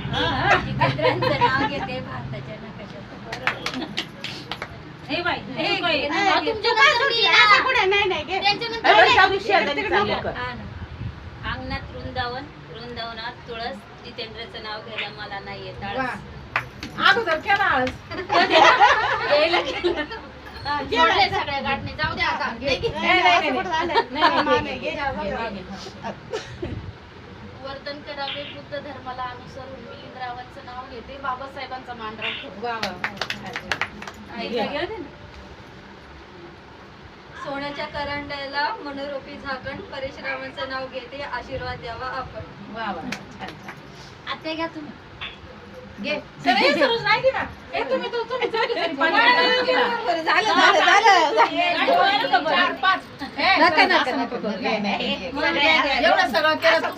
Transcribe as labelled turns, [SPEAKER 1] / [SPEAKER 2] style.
[SPEAKER 1] जितेंद्रांचं नाव घेते भारताच्या नकाशात. हे बाई अंगणात वृंदावन, वृंदावनात तुळस, जितेंद्रचं नाव घ्यायला मला नाही येत आळस.
[SPEAKER 2] अगोदर केला आळस.
[SPEAKER 1] सगळ्या गाठणे जाऊ द्या आता. वर्तन करावे बुद्ध धर्माला अनुसरून मिलिंदरावांचं नाव घेते, बाबासाहेबांचा मान राखतो. सोन्याच्या करंड्याला मनोरूपी झाकण, परशुरामांचं नाव घेते, आशीर्वाद द्यावा आपण. आता घ्या तुम्ही.
[SPEAKER 2] एवढं सगळं केलं,